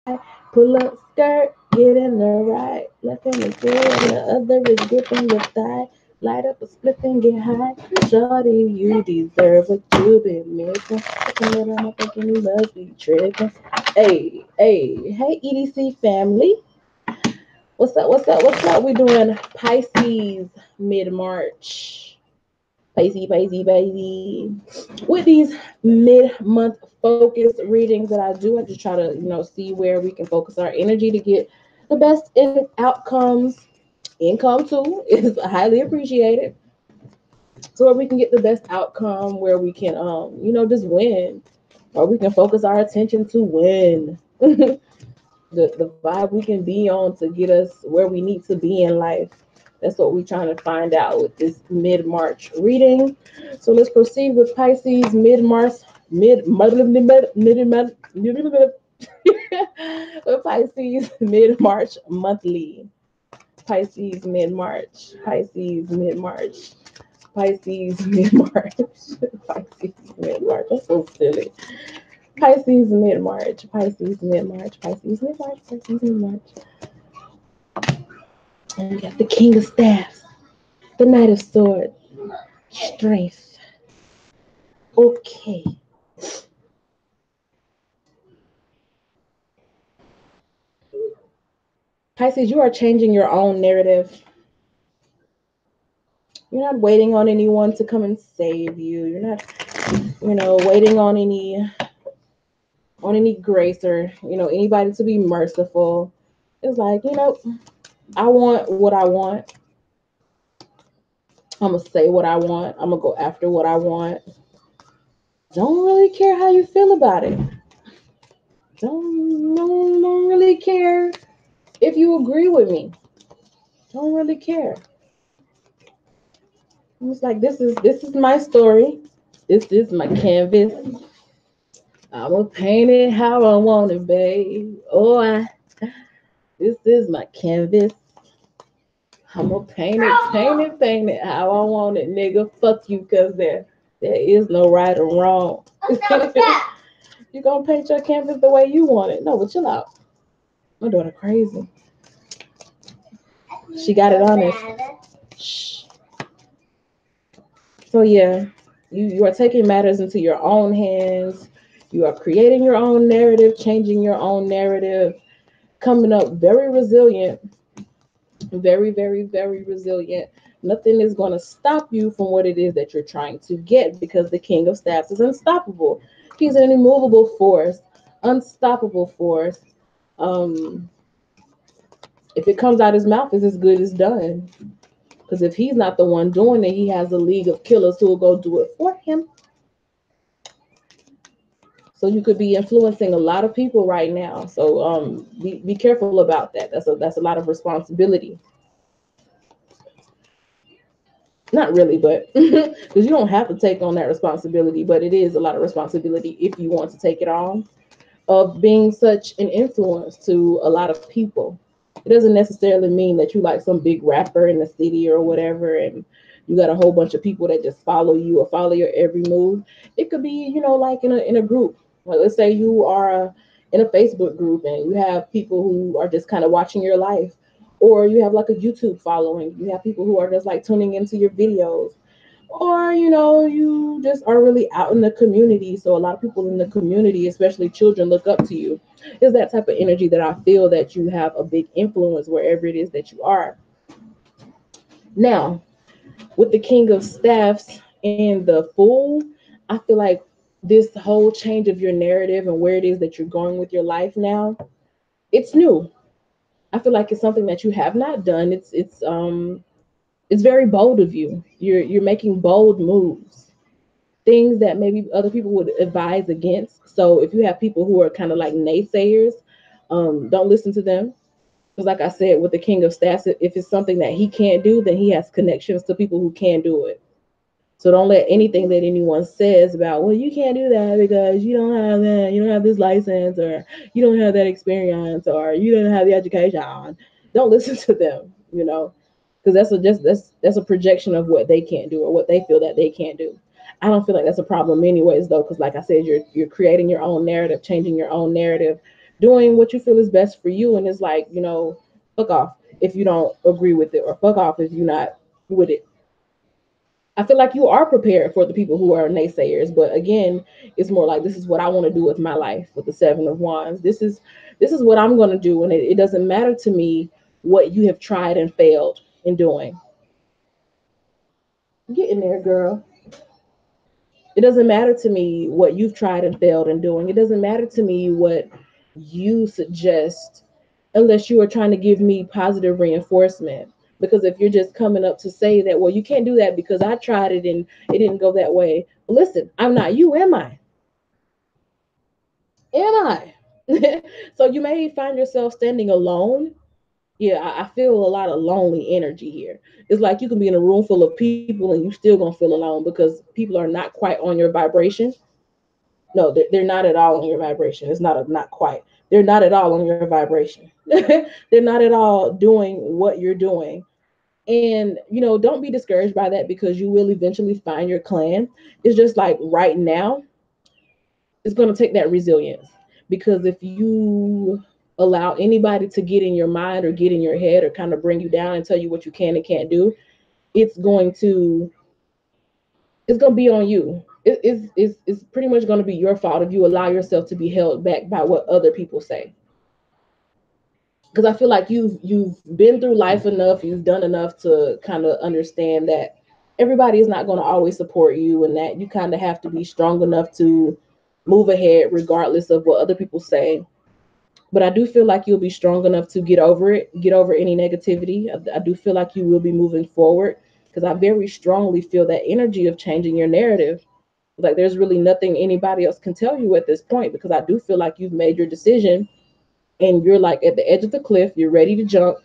Pull up skirt, get in the right. Left hand is good and the other is gripping your thigh. Light up a split and get high. Shorty, you deserve what you've been missing. Looking at him thinking he must be tripping. Hey, EDC family. What's up? What's up? What's up? We doing Pisces mid-March. Pisces. With these mid-month focus readings that I do, I just try to, see where we can focus our energy to get the best in outcomes. Income too is highly appreciated. So where we can get the best outcome, where we can, just win, or we can focus our attention to win. The vibe we can be on to get us where we need to be in life. That's what we're trying to find out with this mid-March reading. So let's proceed with Pisces with Pisces mid-March monthly. Pisces mid-March. Pisces mid-March. Pisces mid-March. Pisces mid-March. That's so silly. Pisces mid-March. Pisces mid-March. Pisces mid-March. Pisces mid-March. And we got the King of Staffs, the Knight of Swords, Strength. Okay. Pisces, you are changing your own narrative. You're not waiting on anyone to come and save you. You're not, waiting on any grace or anybody to be merciful. It's like, I want what I want. I'm gonna say what I want. I'm gonna go after what I want. Don't really care how you feel about it. Don't really care if you agree with me. Don't really care. It's like this is my story. This is my canvas. I'ma paint it how I want it, babe. This is my canvas. I'ma paint it how I want it, nigga. Fuck you, cause there is no right or wrong. You gonna paint your canvas the way you want it. No, but chill out. My daughter crazy. She got it honest. Shh. So yeah, you are taking matters into your own hands. You are creating your own narrative, changing your own narrative, coming up very resilient, very resilient. Nothing is going to stop you from what it is that you're trying to get because the King of Staffs is unstoppable. He's an immovable force, unstoppable force. Um, if it comes out his mouth, it's as good as done. Because if he's not the one doing it, he has a league of killers who will go do it for him. So you could be influencing a lot of people right now. So be careful about that. That's a lot of responsibility. Not really, but because you don't have to take on that responsibility, but it is a lot of responsibility if you want to take it on, of being such an influence to a lot of people. It doesn't necessarily mean that you like some big rapper in the city or whatever, and you got a whole bunch of people that just follow you or follow your every move. It could be, like in a group. Like let's say you are in a Facebook group and you have people who are just kind of watching your life, or you have like a YouTube following. You have people who are just like tuning into your videos, or you just are really out in the community, so a lot of people in the community, especially children, look up to you. Is that type of energy that I feel that you have a big influence wherever it is that you are. Now, with the King of Staffs and the Fool, I feel like this whole change of your narrative and where it is that you're going with your life now, it's new. I feel like it's something that you have not done. It's very bold of you. You're making bold moves, things that maybe other people would advise against. So if you have people who are kind of like naysayers, don't listen to them. Because like I said, with the King of Staffs, if it's something that he can't do, then he has connections to people who can do it. So don't let anything that anyone says about, well, you can't do that because you don't have that, you don't have this license, or you don't have that experience, or you don't have the education. Don't listen to them, because that's a projection of what they can't do or what they feel that they can't do. I don't feel like that's a problem anyways though, because like I said, you're creating your own narrative, changing your own narrative, doing what you feel is best for you. And it's like, fuck off if you don't agree with it, or fuck off if you're not with it. I feel like you are prepared for the people who are naysayers, but again, it's more like, this is what I want to do with my life. With the Seven of Wands, this is what I'm going to do, and it doesn't matter to me what you have tried and failed in doing. Get in there, girl. It doesn't matter to me what you've tried and failed in doing. It doesn't matter to me what you suggest, unless you are trying to give me positive reinforcement. Because if you're just coming up to say that, well, you can't do that because I tried it and it didn't go that way. Listen, I'm not you, am I? Am I? So you may find yourself standing alone. Yeah, I feel a lot of lonely energy here. It's like you can be in a room full of people and you still gonna feel alone because people are not quite on your vibration. No, they're not at all on your vibration. It's not quite. They're not at all on your vibration. They're not at all doing what you're doing. And don't be discouraged by that, because you will eventually find your clan. It's just like right now, it's going to take that resilience. Because if you allow anybody to get in your mind or get in your head or kind of bring you down and tell you what you can and can't do, it's going to it's going to be on you. It's pretty much going to be your fault if you allow yourself to be held back by what other people say. Because I feel like you've been through life enough, you've done enough to kind of understand that everybody is not going to always support you, and that you kind of have to be strong enough to move ahead regardless of what other people say. But I do feel like you'll be strong enough to get over it, get over any negativity. I do feel like you will be moving forward, because I very strongly feel that energy of changing your narrative. Like there's really nothing anybody else can tell you at this point, because I do feel like you've made your decision and you're like at the edge of the cliff, you're ready to jump.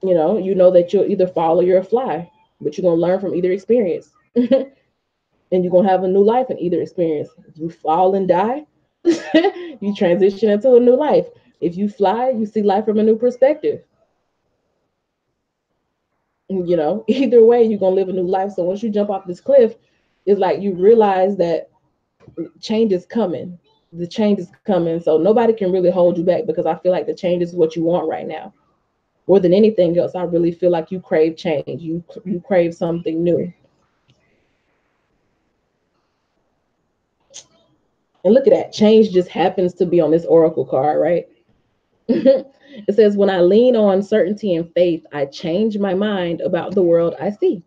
You know that you'll either fall or you'll fly, but you're gonna learn from either experience. And you're gonna have a new life in either experience. If you fall and die, you transition into a new life. If you fly, you see life from a new perspective. Either way, you're gonna live a new life. So once you jump off this cliff, it's like you realize that change is coming. The change is coming. So nobody can really hold you back, because I feel like the change is what you want right now. More than anything else, I really feel like you crave change. You crave something new. And look at that. Change just happens to be on this oracle card, right? It says, when I lean on certainty and faith, I change my mind about the world I see.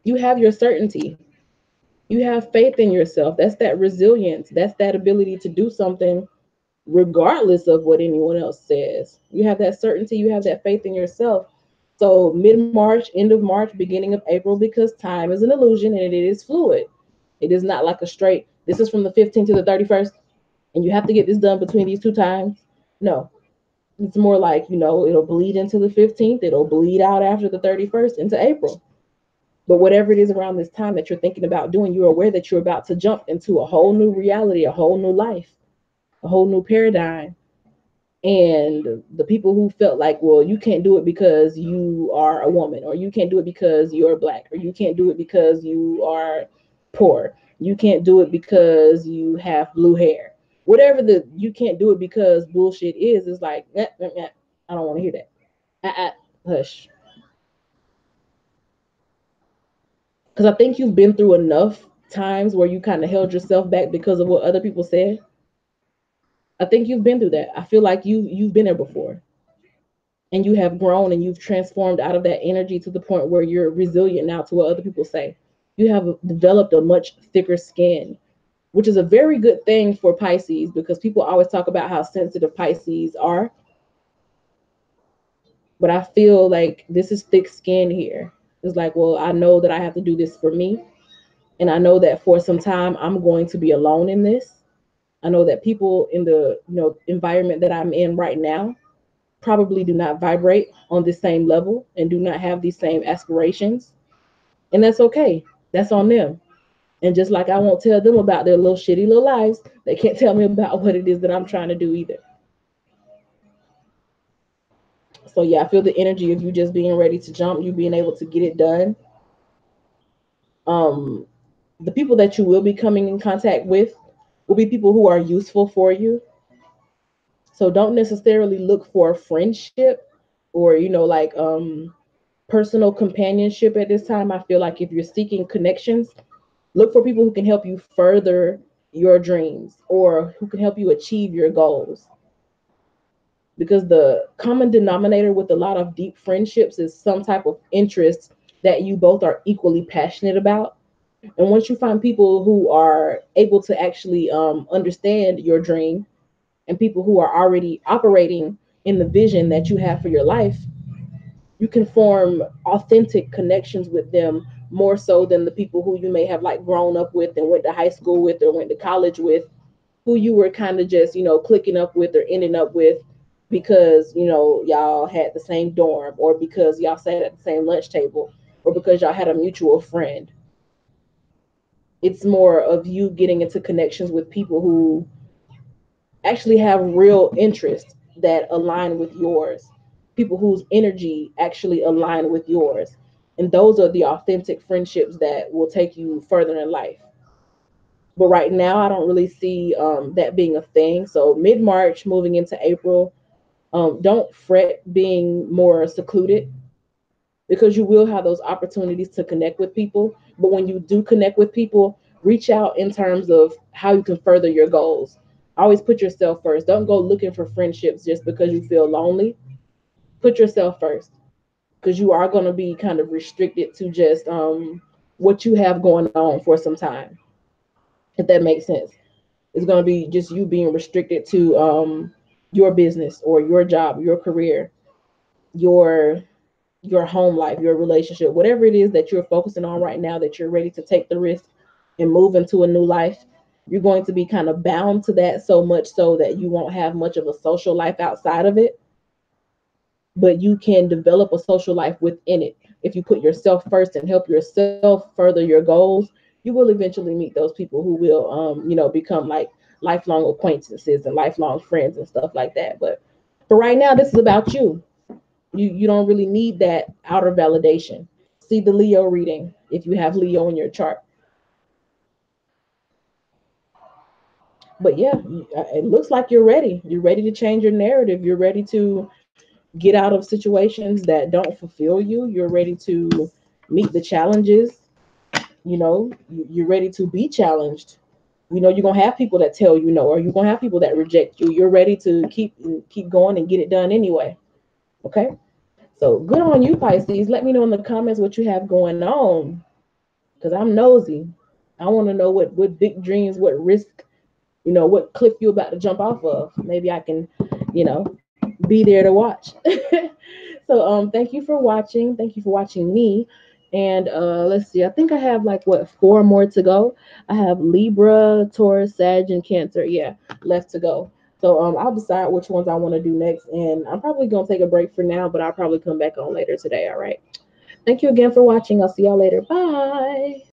You have your certainty. You have faith in yourself. That's that resilience. That's that ability to do something regardless of what anyone else says. You have that certainty. You have that faith in yourself. So mid March, end of March, beginning of April, because time is an illusion and it is fluid. It is not like a straight, this is from the 15th to the 31st, and you have to get this done between these two times. No, it's more like, it'll bleed into the 15th, it'll bleed out after the 31st into April. But whatever it is around this time that you're thinking about doing, you're aware that you're about to jump into a whole new reality, a whole new life, a whole new paradigm. And the people who felt like, well, you can't do it because you are a woman, or you can't do it because you're black, or you can't do it because you are poor, you can't do it because you have blue hair, whatever the you can't do it because bullshit is like, I don't want to hear that. Hush. Because I think you've been through enough times where you kind of held yourself back because of what other people said. I think you've been through that. I feel like you've been there before, and you have grown and you've transformed out of that energy to the point where you're resilient now to what other people say. You have developed a much thicker skin, which is a very good thing for Pisces, because people always talk about how sensitive Pisces are. But I feel like this is thick skin here. It's like, well, I know that I have to do this for me. And I know that for some time I'm going to be alone in this. I know that people in the environment that I'm in right now probably do not vibrate on the same level and do not have these same aspirations. And that's okay. That's on them. And just like I won't tell them about their little shitty little lives, they can't tell me about what it is that I'm trying to do either. So yeah, I feel the energy of you just being ready to jump, you being able to get it done. Um, The people that you will be coming in contact with will be people who are useful for you. So don't necessarily look for friendship or, like personal companionship at this time. I feel like if you're seeking connections, look for people who can help you further your dreams or who can help you achieve your goals. Because the common denominator with a lot of deep friendships is some type of interest that you both are equally passionate about. And once you find people who are able to actually understand your dream and people who are already operating in the vision that you have for your life, you can form authentic connections with them more so than the people who you may have like grown up with and went to high school with or went to college with, who you were kind of just, clicking up with or ending up with because, y'all had the same dorm or because y'all sat at the same lunch table or because y'all had a mutual friend. It's more of you getting into connections with people who actually have real interests that align with yours, people whose energy actually align with yours. And those are the authentic friendships that will take you further in life. But right now, I don't really see that being a thing. So mid March, moving into April, don't fret being more secluded because you will have those opportunities to connect with people. But when you do connect with people, reach out in terms of how you can further your goals. Always put yourself first. Don't go looking for friendships just because you feel lonely. Put yourself first because you are going to be kind of restricted to just what you have going on for some time, if that makes sense. It's going to be just you being restricted to your business or your job, your career, your your home life, your relationship, whatever it is that you're focusing on right now, that you're ready to take the risk and move into a new life. You're going to be kind of bound to that so much so that you won't have much of a social life outside of it, but you can develop a social life within it. If you put yourself first and help yourself further your goals, you will eventually meet those people who will, become like lifelong acquaintances and lifelong friends and stuff like that. But for right now, this is about you. You don't really need that outer validation. See the Leo reading if you have Leo in your chart. But yeah, it looks like you're ready. You're ready to change your narrative. You're ready to get out of situations that don't fulfill you. You're ready to meet the challenges. You're ready to be challenged. You're gonna have people that tell you no, or you're gonna have people that reject you. You're ready to keep going and get it done anyway. Okay. So good on you, Pisces. Let me know in the comments what you have going on, because I'm nosy. I want to know what big dreams, what risk, what cliff you about to jump off of. Maybe I can, you know, be there to watch. So thank you for watching. Thank you for watching me. And let's see. I think I have like what, four more to go. I have Libra, Taurus, Sag, and Cancer. Yeah, left to go. So I'll decide which ones I want to do next. And I'm probably gonna take a break for now, but I'll probably come back on later today. All right. Thank you again for watching. I'll see y'all later. Bye.